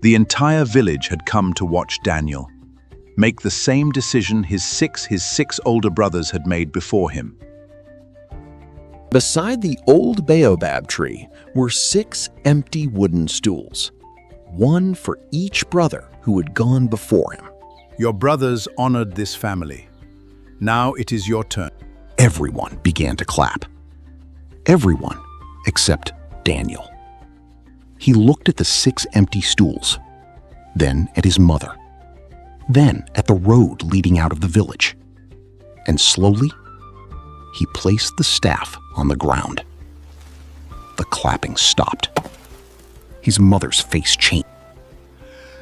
The entire village had come to watch Daniel make the same decision his six older brothers had made before him. Beside the old baobab tree were 6 empty wooden stools, one for each brother who had gone before him. Your brothers honored this family. Now it is your turn. Everyone began to clap. Everyone except Daniel. He looked at the 6 empty stools, then at his mother, then at the road leading out of the village, and slowly he placed the staff on the ground. The clapping stopped. His mother's face changed.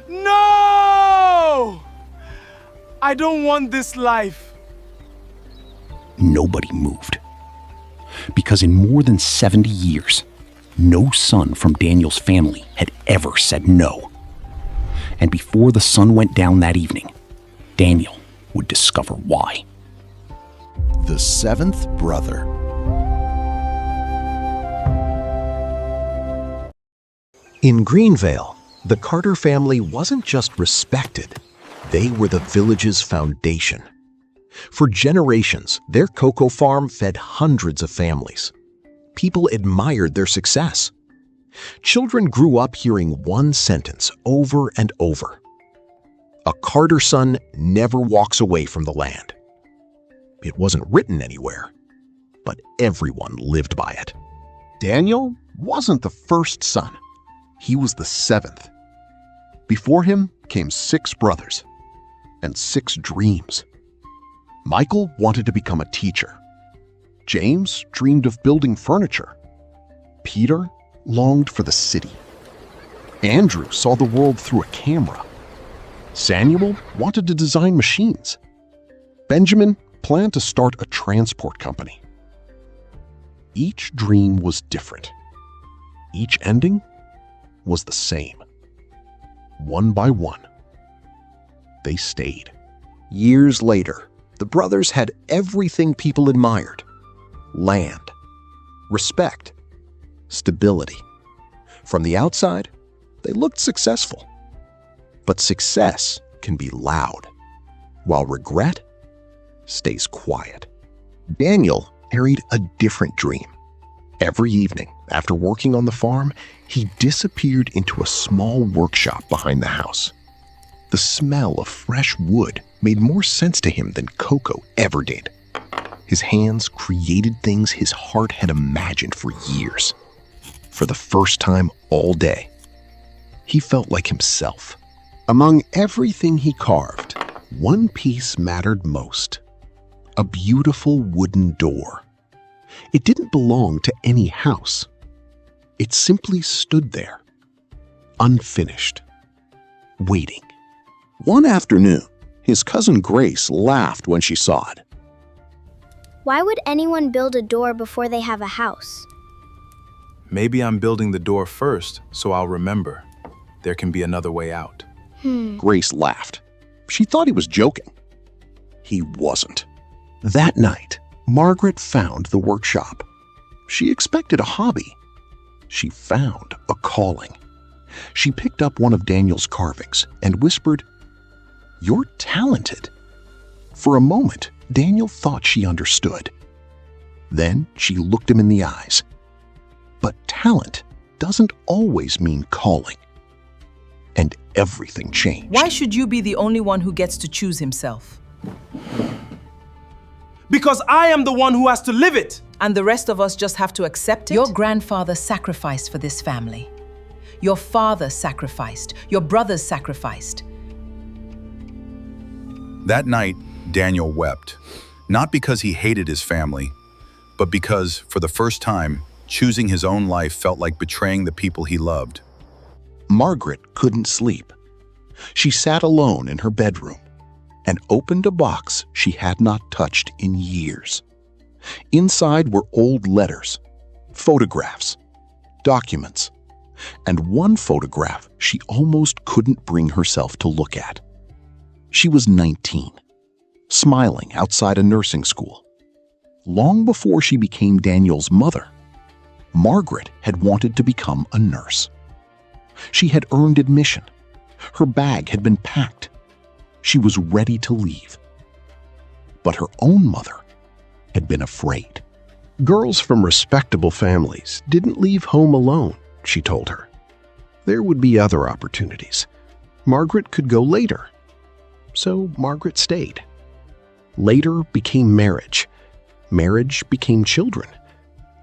No! I don't want this life. Nobody moved. Because in more than 70 years, no son from Daniel's family had ever said no. And before the sun went down that evening, Daniel would discover why. The 7th brother. In Greenvale, the Carter family wasn't just respected, they were the village's foundation. For generations, their cocoa farm fed hundreds of families. People admired their success. Children grew up hearing one sentence over and over. A Carter son never walks away from the land. It wasn't written anywhere, but everyone lived by it. Daniel wasn't the first son. He was the 7th. Before him came 6 brothers and 6 dreams. Michael wanted to become a teacher. James dreamed of building furniture. Peter longed for the city. Andrew saw the world through a camera. Samuel wanted to design machines. Benjamin planned to start a transport company. Each dream was different. Each ending was the same. One by one, they stayed. Years later, the brothers had everything people admired: land, respect, stability. From the outside, they looked successful. But success can be loud, while regret stays quiet. Daniel carried a different dream. Every evening, after working on the farm, he disappeared into a small workshop behind the house. The smell of fresh wood made more sense to him than cocoa ever did. His hands created things his heart had imagined for years. For the first time all day, he felt like himself. Among everything he carved, one piece mattered most: a beautiful wooden door. It didn't belong to any house. It simply stood there, unfinished, waiting. One afternoon, his cousin Grace laughed when she saw it. Why would anyone build a door before they have a house? Maybe I'm building the door first, so I'll remember. There can be another way out. Grace laughed. She thought he was joking. He wasn't. That night, Margaret found the workshop. She expected a hobby. She found a calling. She picked up one of Daniel's carvings and whispered, "You're talented." For a moment, Daniel thought she understood. Then she looked him in the eyes. But talent doesn't always mean calling. And everything changed. Why should you be the only one who gets to choose himself? Because I am the one who has to live it. And the rest of us just have to accept it? Your grandfather sacrificed for this family. Your father sacrificed. Your brothers sacrificed. That night, Daniel wept, not because he hated his family, but because, for the first time, choosing his own life felt like betraying the people he loved. Margaret couldn't sleep. She sat alone in her bedroom and opened a box she had not touched in years. Inside were old letters, photographs, documents, and one photograph she almost couldn't bring herself to look at. She was 19, smiling outside a nursing school. Long before she became Daniel's mother, Margaret had wanted to become a nurse. She had earned admission, Her bag had been packed. She was ready to leave. But her own mother had been afraid. Girls from respectable families didn't leave home alone, she told her. There would be other opportunities. Margaret could go later. So Margaret stayed. Later became marriage. Marriage became children.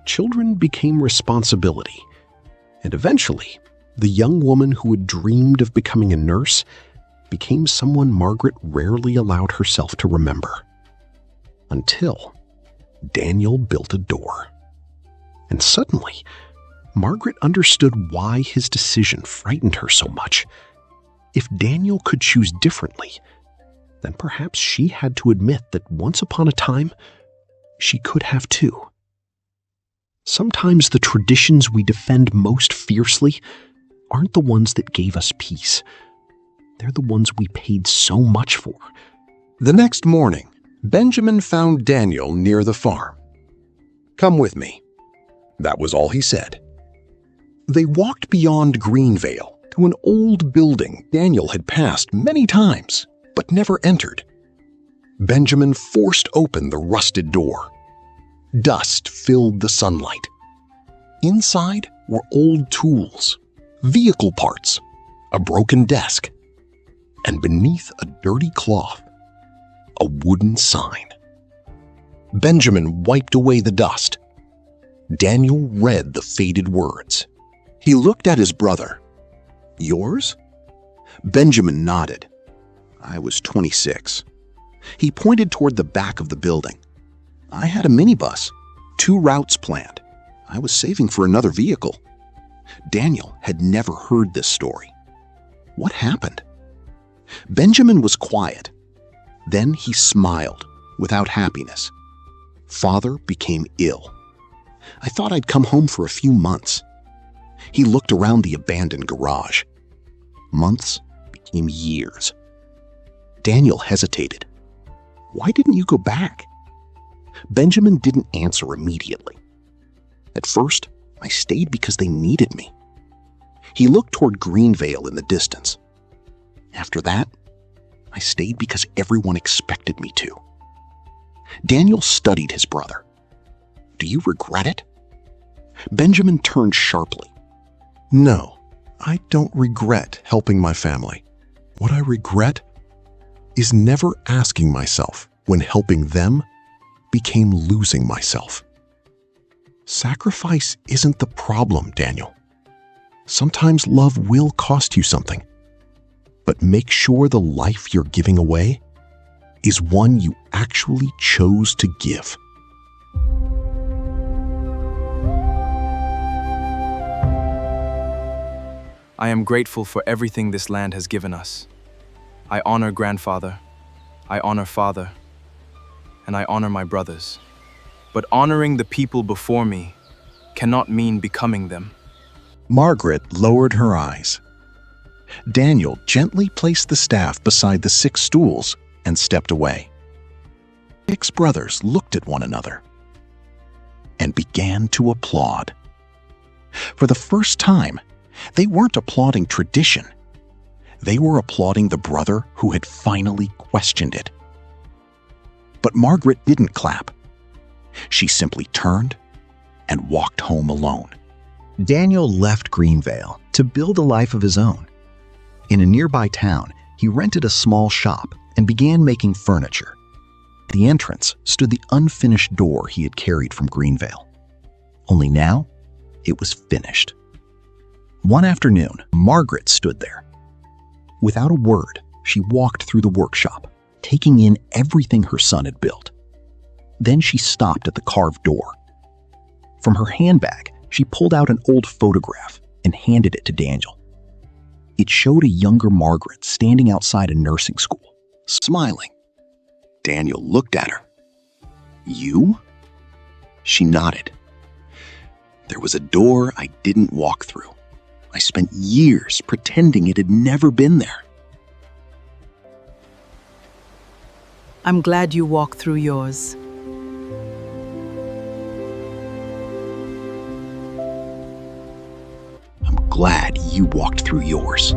Children became responsibility. And eventually, the young woman who had dreamed of becoming a nurse became someone Margaret rarely allowed herself to remember. Until Daniel built a door. And suddenly, Margaret understood why his decision frightened her so much. If Daniel could choose differently, then perhaps she had to admit that once upon a time, she could have too. Sometimes the traditions we defend most fiercely aren't the ones that gave us peace. They're the ones we paid so much for. The next morning, Benjamin found Daniel near the farm. "Come with me." That was all he said. They walked beyond Greenvale to an old building Daniel had passed many times, but never entered. Benjamin forced open the rusted door. Dust filled the sunlight. Inside were old tools, vehicle parts, a broken desk, and beneath a dirty cloth, a wooden sign. Benjamin wiped away the dust. Daniel read the faded words. He looked at his brother. "Yours?" Benjamin nodded. "I was 26. He pointed toward the back of the building. "I had a minibus, 2 routes planned. I was saving for another vehicle." Daniel had never heard this story. What happened? Benjamin was quiet. Then he smiled, without happiness. "Father became ill. I thought I'd come home for a few months." He looked around the abandoned garage. Months became years. Daniel hesitated. "Why didn't you go back?" Benjamin didn't answer immediately. "At first, I stayed because they needed me." He looked toward Greenvale in the distance. "After that, I stayed because everyone expected me to." Daniel studied his brother. "Do you regret it?" Benjamin turned sharply. "No, I don't regret helping my family. What I regret is never asking myself when helping them became losing myself." Sacrifice isn't the problem, Daniel. Sometimes love will cost you something. But make sure the life you're giving away is one you actually chose to give. I am grateful for everything this land has given us. I honor grandfather, I honor father, and I honor my brothers. But honoring the people before me cannot mean becoming them. Margaret lowered her eyes. Daniel gently placed the staff beside the 6 stools and stepped away. 6 brothers looked at one another and began to applaud. For the first time, they weren't applauding tradition. They were applauding the brother who had finally questioned it. But Margaret didn't clap. She simply turned and walked home alone. Daniel left Greenvale to build a life of his own. In a nearby town, he rented a small shop and began making furniture. At the entrance stood the unfinished door he had carried from Greenvale. Only now, it was finished. One afternoon, Margaret stood there. Without a word, she walked through the workshop, taking in everything her son had built. Then she stopped at the carved door. From her handbag, she pulled out an old photograph and handed it to Daniel. It showed a younger Margaret standing outside a nursing school, smiling. Daniel looked at her. "You?" She nodded. "There was a door I didn't walk through. I spent years pretending it had never been there." I'm glad you walked through yours. "I'm glad you walked through yours."